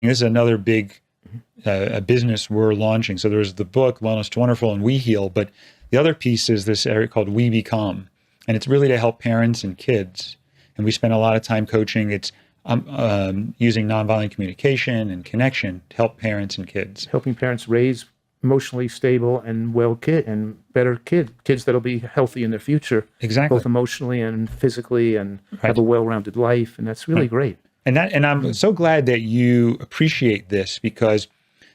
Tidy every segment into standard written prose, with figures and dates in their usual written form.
This is another big business we're launching. So there's the book, Wellness to Wonderful and We Heal, but the other piece is this area called We Become. And it's really to help parents and kids. And we spend a lot of time coaching. It's using nonviolent communication and connection to help parents and kids. Helping parents raise emotionally stable and better kids that'll be healthy in their future. Exactly. Both emotionally and physically, and have a well-rounded life. And that's really great. And I'm so glad that you appreciate this, because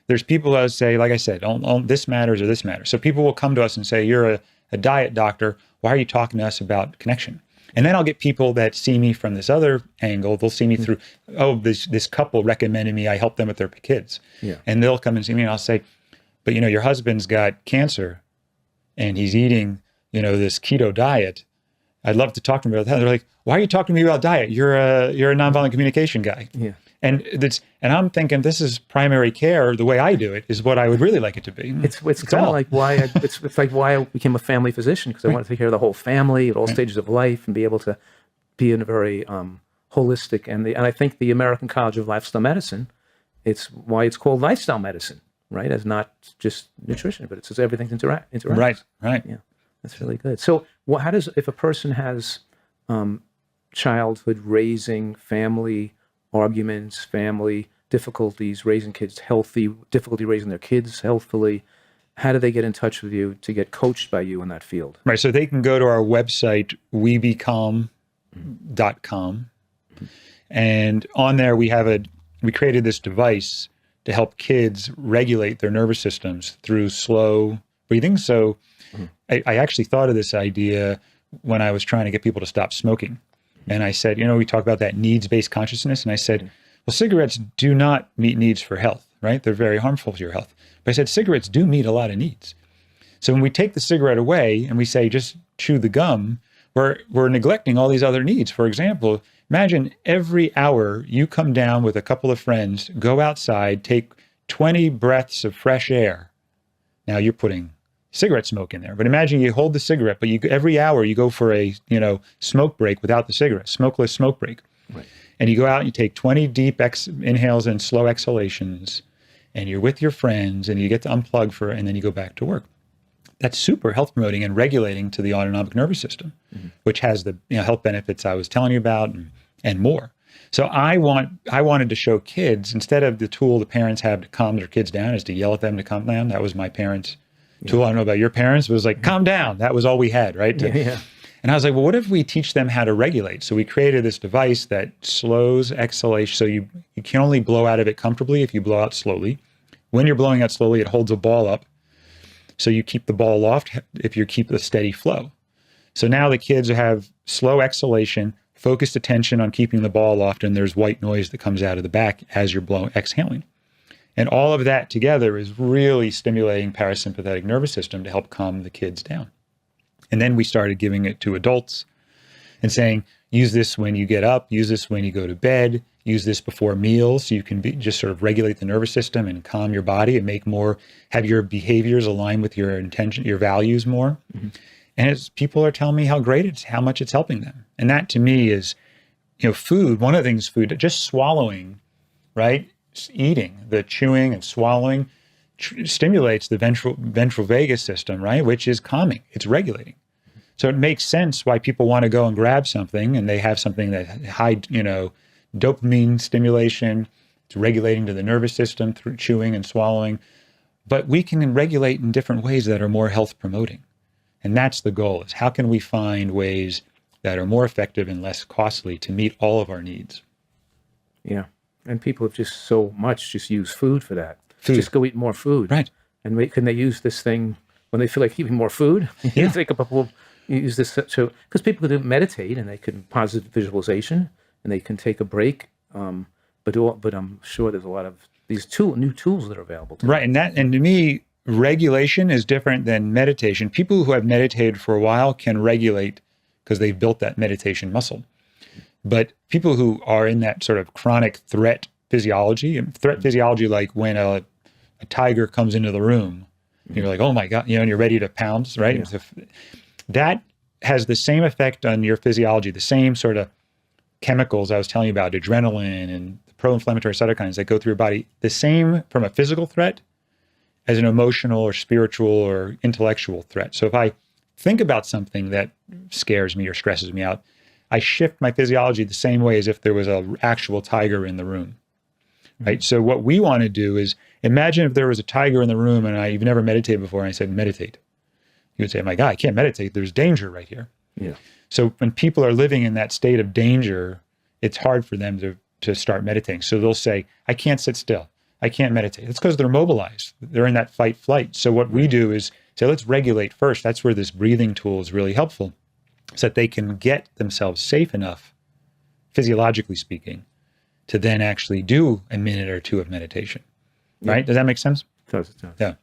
there's people that say, like I said, this matters or this matters. So people will come to us and say, you're a diet doctor. Why are you talking to us about connection? And then I'll get people that see me from this other angle. They'll see me through, this couple recommended me. I help them with their kids. Yeah. And they'll come and see me and I'll say, but your husband's got cancer and he's eating, this keto diet. I'd love to talk to him about that. They're like, why are you talking to me about diet? You're a nonviolent communication guy. Yeah. And I'm thinking, this is primary care. The way I do it is what I would really like it to be. It's kind of like why it's like why I became a family physician, because I wanted to take care of the whole family at all stages of life and be able to be in a very holistic. And I think the American College of Lifestyle Medicine, it's why it's called lifestyle medicine, right? As not just nutrition, but it's everything's interacts. Right. Yeah, that's really good. So, how does, if a person has childhood raising, family arguments, family difficulties, raising kids healthy, difficulty raising their kids healthfully, how do they get in touch with you to get coached by you in that field? Right. So they can go to our website, webecome.com. And on there, we created this device to help kids regulate their nervous systems through slow breathing. So I actually thought of this idea when I was trying to get people to stop smoking. And I said, we talk about that needs-based consciousness. And I said, well, cigarettes do not meet needs for health, right? They're very harmful to your health. But I said, cigarettes do meet a lot of needs. So when we take the cigarette away and we say, just chew the gum, we're neglecting all these other needs. For example, imagine every hour you come down with a couple of friends, go outside, take 20 breaths of fresh air. Now you're putting cigarette smoke in there. But imagine you hold the cigarette, but every hour you go for a smoke break without the cigarette, smokeless smoke break. Right. And you go out and you take 20 deep inhales and slow exhalations, and you're with your friends and you get to unplug and then you go back to work. That's super health promoting and regulating to the autonomic nervous system, which has the health benefits I was telling you about and more. So I wanted to show kids, instead of the tool the parents have to calm their kids down is to yell at them to calm down. That was my parents' tool. I don't know about your parents, but it was like, calm down. That was all we had, right? And I was like, well, what if we teach them how to regulate? So we created this device that slows exhalation. So you can only blow out of it comfortably if you blow out slowly. When you're blowing out slowly, it holds a ball up. So you keep the ball aloft if you keep the steady flow. So now the kids have slow exhalation, focused attention on keeping the ball aloft, and there's white noise that comes out of the back as you're exhaling. And all of that together is really stimulating parasympathetic nervous system to help calm the kids down. And then we started giving it to adults and saying, use this when you get up, use this when you go to bed, use this before meals, so you can just sort of regulate the nervous system and calm your body and have your behaviors align with your intention, your values more. And people are telling me how much it's helping them. And that to me is, food, one of the things just swallowing, right? Eating, the chewing and swallowing stimulates the ventral vagus system, right? Which is calming, it's regulating. So it makes sense why people want to go and grab something and they have something that high, dopamine stimulation, it's regulating to the nervous system through chewing and swallowing. But we can regulate in different ways that are more health promoting. And that's the goal, is how can we find ways that are more effective and less costly to meet all of our needs? Yeah. And people have just use food for that. Just go eat more food. Right. And can they use this thing when they feel like eating more food? Use this because people can meditate and they can positive visualization and they can take a break. But I'm sure there's a lot of these new tools that are available to them. Right. And to me, regulation is different than meditation. People who have meditated for a while can regulate because they've built that meditation muscle. But people who are in that sort of chronic threat physiology, like when a tiger comes into the room, you're like, oh my God, and you're ready to pounce, right? Yeah. So that has the same effect on your physiology, the same sort of chemicals I was telling you about, adrenaline and pro-inflammatory cytokines that go through your body, the same from a physical threat as an emotional or spiritual or intellectual threat. So if I think about something that scares me or stresses me out, I shift my physiology the same way as if there was an actual tiger in the room, right? So what we want to do is imagine if there was a tiger in the room and you've never meditated before, and I said, meditate. You would say, my God, I can't meditate. There's danger right here. Yeah. So when people are living in that state of danger, it's hard for them to start meditating. So they'll say, I can't sit still. I can't meditate. It's because they're mobilized. They're in that fight flight. So what we do is say, let's regulate first. That's where this breathing tool is really helpful, so that they can get themselves safe enough, physiologically speaking, to then actually do a minute or two of meditation. Right? Does that make sense? It does. Yeah.